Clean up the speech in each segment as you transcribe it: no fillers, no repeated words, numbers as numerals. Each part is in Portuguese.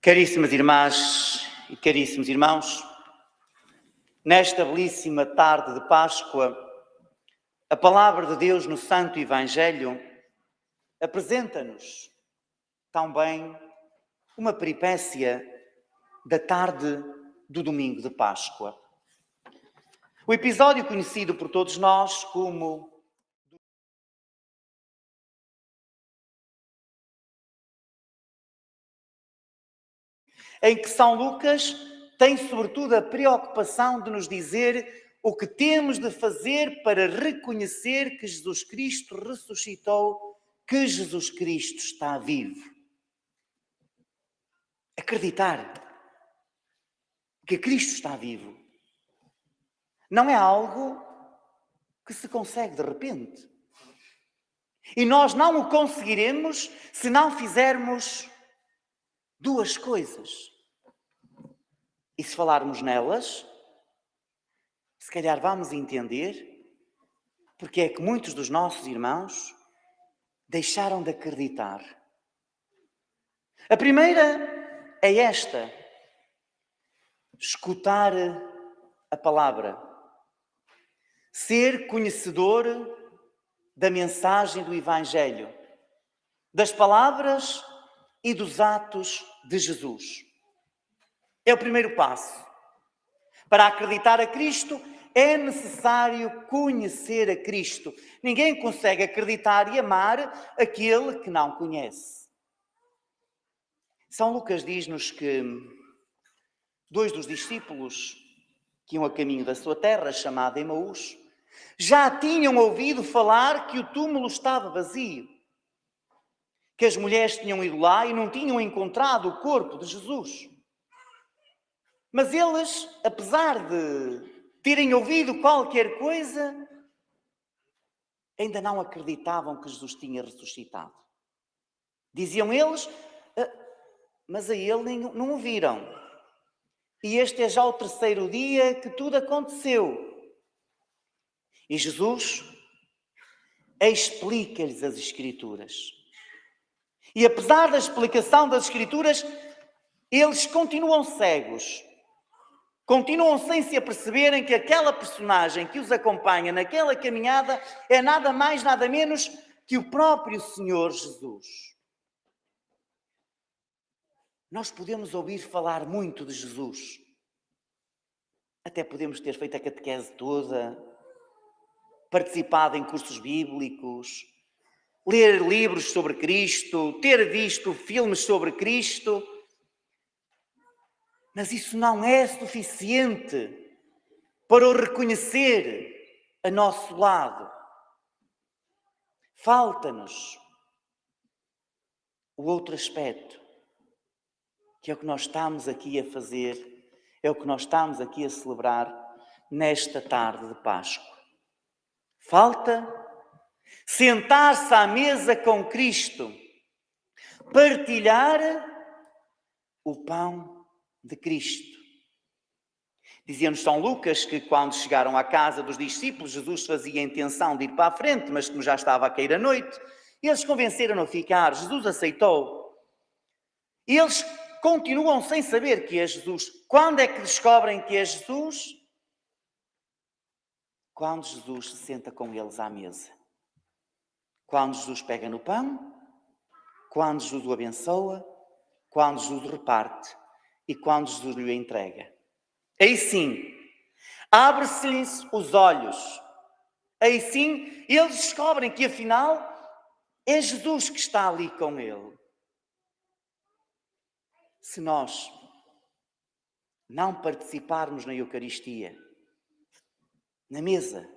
Caríssimas irmãs e caríssimos irmãos, nesta belíssima tarde de Páscoa, a palavra de Deus no Santo Evangelho apresenta-nos também uma peripécia da tarde do domingo de Páscoa. O episódio conhecido por todos nós como em que São Lucas tem sobretudo a preocupação de nos dizer o que temos de fazer para reconhecer que Jesus Cristo ressuscitou, que Jesus Cristo está vivo. Acreditar que Cristo está vivo não é algo que se consegue de repente. E nós não o conseguiremos se não fizermos duas coisas. E se falarmos nelas, se calhar vamos entender porque é que muitos dos nossos irmãos deixaram de acreditar. A primeira é esta: escutar a palavra, ser conhecedor da mensagem do Evangelho, das palavras e dos atos de Jesus. É o primeiro passo. Para acreditar a Cristo, é necessário conhecer a Cristo. Ninguém consegue acreditar e amar aquele que não conhece. São Lucas diz-nos que dois dos discípulos que iam a caminho da sua terra, chamada Emaús, já tinham ouvido falar que o túmulo estava vazio, que as mulheres tinham ido lá e não tinham encontrado o corpo de Jesus. Mas eles, apesar de terem ouvido qualquer coisa, ainda não acreditavam que Jesus tinha ressuscitado. Diziam eles, mas a ele não o viram. E este é já o terceiro dia que tudo aconteceu. E Jesus explica-lhes as Escrituras. E apesar da explicação das Escrituras, eles continuam cegos. Continuam sem se aperceberem que aquela personagem que os acompanha naquela caminhada é nada mais, nada menos que o próprio Senhor Jesus. Nós podemos ouvir falar muito de Jesus. Até podemos ter feito a catequese toda, participado em cursos bíblicos, ler livros sobre Cristo, ter visto filmes sobre Cristo. Mas isso não é suficiente para o reconhecer a nosso lado. Falta-nos o outro aspecto, que é o que nós estamos aqui a fazer, é o que nós estamos aqui a celebrar nesta tarde de Páscoa. Falta sentar-se à mesa com Cristo, partilhar o pão de Cristo. Dizia-nos São Lucas que quando chegaram à casa dos discípulos, Jesus fazia a intenção de ir para a frente, mas como já estava a cair a noite, eles convenceram-no a ficar. Jesus aceitou. E eles continuam sem saber que é Jesus. Quando é que descobrem que é Jesus? Quando Jesus se senta com eles à mesa. Quando Jesus pega no pão, quando Jesus o abençoa, quando Jesus o reparte e quando Jesus lhe o entrega. Aí sim, abre-se-lhes os olhos. Aí sim, eles descobrem que afinal é Jesus que está ali com ele. Se nós não participarmos na Eucaristia, na mesa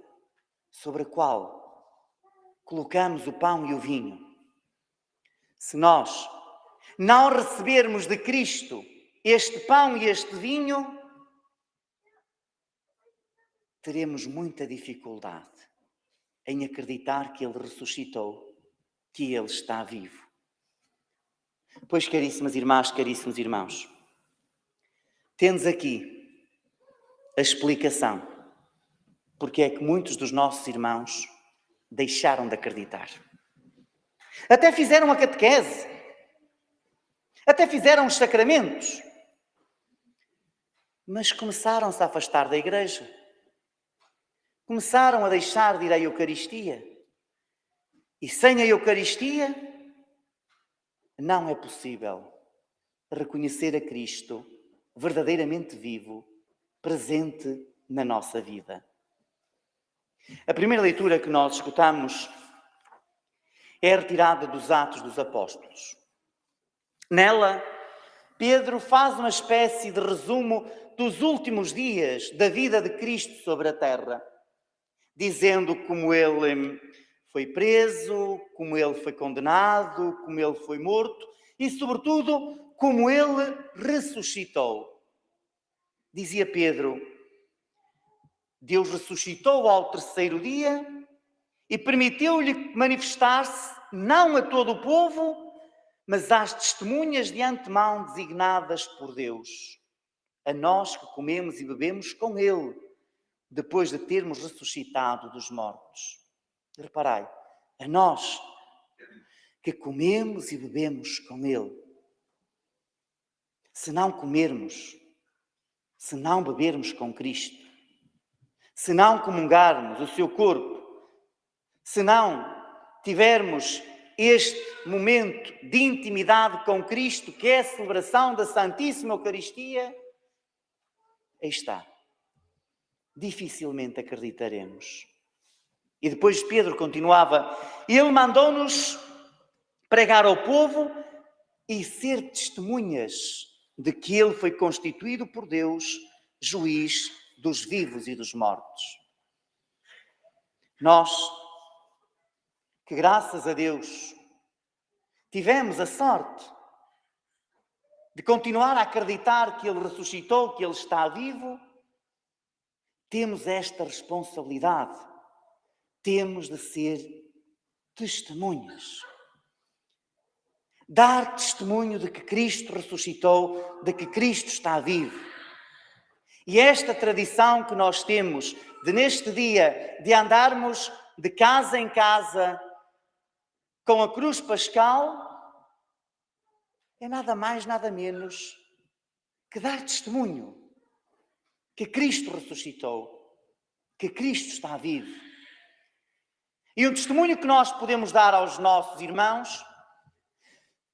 sobre a qual colocamos o pão e o vinho, se nós não recebermos de Cristo este pão e este vinho, teremos muita dificuldade em acreditar que Ele ressuscitou, que Ele está vivo. Pois, caríssimas irmãs, caríssimos irmãos, temos aqui a explicação porque é que muitos dos nossos irmãos deixaram de acreditar. Até fizeram a catequese. Até fizeram os sacramentos. Mas começaram-se a afastar da igreja. Começaram a deixar de ir à Eucaristia. E sem a Eucaristia, não é possível reconhecer a Cristo verdadeiramente vivo, presente na nossa vida. A primeira leitura que nós escutamos é retirada dos Atos dos Apóstolos. Nela, Pedro faz uma espécie de resumo dos últimos dias da vida de Cristo sobre a terra, dizendo como ele foi preso, como ele foi condenado, como ele foi morto e, sobretudo, como ele ressuscitou. Dizia Pedro: Deus ressuscitou ao terceiro dia e permitiu-lhe manifestar-se não a todo o povo, mas às testemunhas de antemão designadas por Deus, a nós que comemos e bebemos com Ele, depois de termos ressuscitado dos mortos. Reparai, a nós que comemos e bebemos com Ele. Se não comermos, se não bebermos com Cristo, se não comungarmos o seu corpo, se não tivermos este momento de intimidade com Cristo, que é a celebração da Santíssima Eucaristia, aí está. Dificilmente acreditaremos. E depois Pedro continuava: Ele mandou-nos pregar ao povo e ser testemunhas de que Ele foi constituído por Deus, juiz dos vivos e dos mortos. Nós, que graças a Deus tivemos a sorte de continuar a acreditar que Ele ressuscitou, que Ele está vivo, temos esta responsabilidade. Temos de ser testemunhas. Dar testemunho de que Cristo ressuscitou, de que Cristo está vivo. E esta tradição que nós temos de, neste dia, de andarmos de casa em casa com a cruz pascal, é nada mais, nada menos que dar testemunho que Cristo ressuscitou, que Cristo está vivo. E um testemunho que nós podemos dar aos nossos irmãos,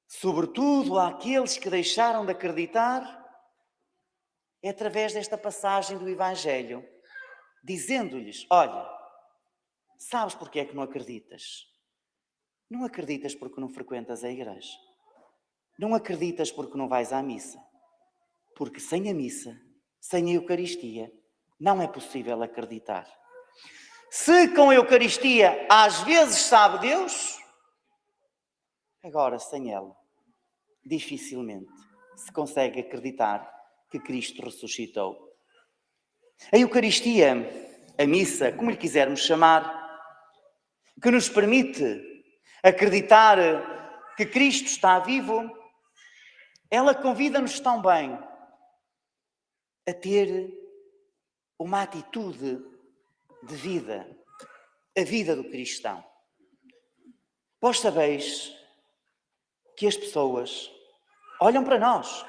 sobretudo àqueles que deixaram de acreditar, é através desta passagem do Evangelho, dizendo-lhes: olha, sabes porque é que não acreditas? Não acreditas porque não frequentas a igreja. Não acreditas porque não vais à missa. Porque sem a missa, sem a Eucaristia, não é possível acreditar. Se com a Eucaristia às vezes sabe Deus, agora sem ela, dificilmente se consegue acreditar que Cristo ressuscitou. A Eucaristia, a missa, como lhe quisermos chamar, que nos permite acreditar que Cristo está vivo, ela convida-nos tão bem a ter uma atitude de vida, a vida do cristão. Vós sabeis que as pessoas olham para nós.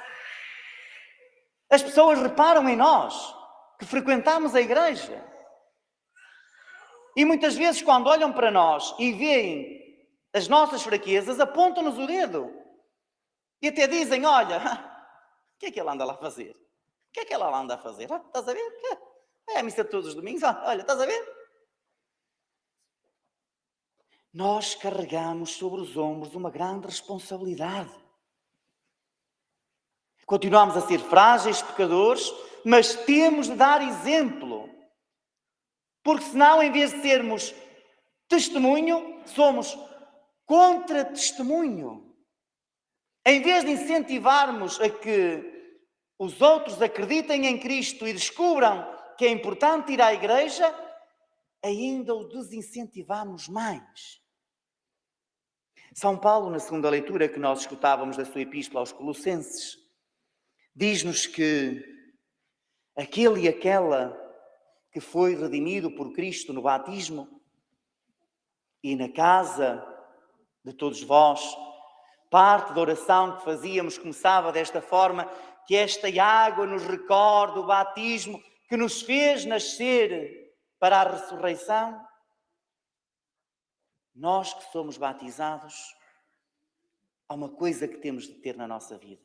As pessoas reparam em nós, que frequentamos a igreja. E muitas vezes, quando olham para nós e veem as nossas fraquezas, apontam-nos o dedo. E até dizem: olha, o que é que ela anda lá a fazer? O que é que ela lá anda a fazer? Estás a ver? É a missa todos os domingos. Olha, estás a ver? Nós carregamos sobre os ombros uma grande responsabilidade. Continuamos a ser frágeis, pecadores, mas temos de dar exemplo. Porque senão, em vez de sermos testemunho, somos contra-testemunho. Em vez de incentivarmos a que os outros acreditem em Cristo e descubram que é importante ir à igreja, ainda o desincentivamos mais. São Paulo, na segunda leitura que nós escutávamos da sua epístola aos Colossenses, diz-nos que aquele e aquela que foi redimido por Cristo no batismo e na casa de todos vós parte da oração que fazíamos começava desta forma: que esta água nos recorde o batismo que nos fez nascer para a ressurreição. Nós que somos batizados, há uma coisa que temos de ter na nossa vida.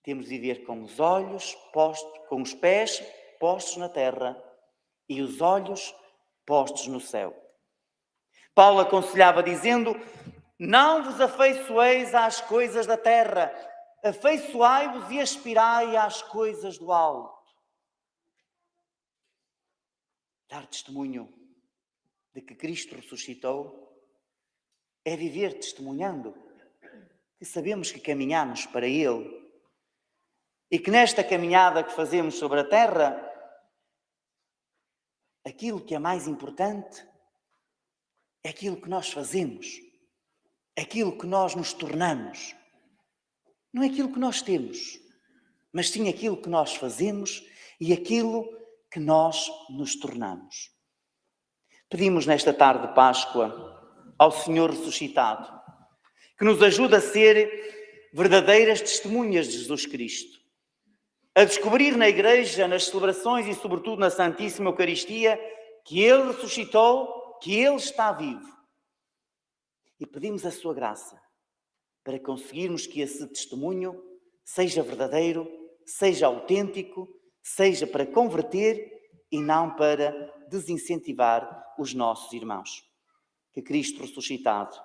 Temos de viver com os olhos postos, com os pés postos na terra e os olhos postos no céu. Paulo aconselhava dizendo: não vos afeiçoeis às coisas da terra, afeiçoai-vos e aspirai às coisas do alto. Dar testemunho de que Cristo ressuscitou é viver testemunhando que sabemos que caminhamos para Ele e que nesta caminhada que fazemos sobre a terra, aquilo que é mais importante é aquilo que nós fazemos, aquilo que nós nos tornamos. Não é aquilo que nós temos, mas sim aquilo que nós fazemos e aquilo que nós nos tornamos. Pedimos nesta tarde de Páscoa ao Senhor ressuscitado que nos ajude a ser verdadeiras testemunhas de Jesus Cristo, a descobrir na Igreja, nas celebrações e sobretudo na Santíssima Eucaristia, que Ele ressuscitou, que Ele está vivo. E pedimos a sua graça para conseguirmos que esse testemunho seja verdadeiro, seja autêntico, seja para converter e não para desincentivar os nossos irmãos. Que Cristo ressuscitado,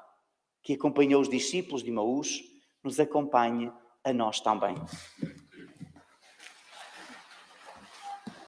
que acompanhou os discípulos de Emaús, nos acompanhe a nós também.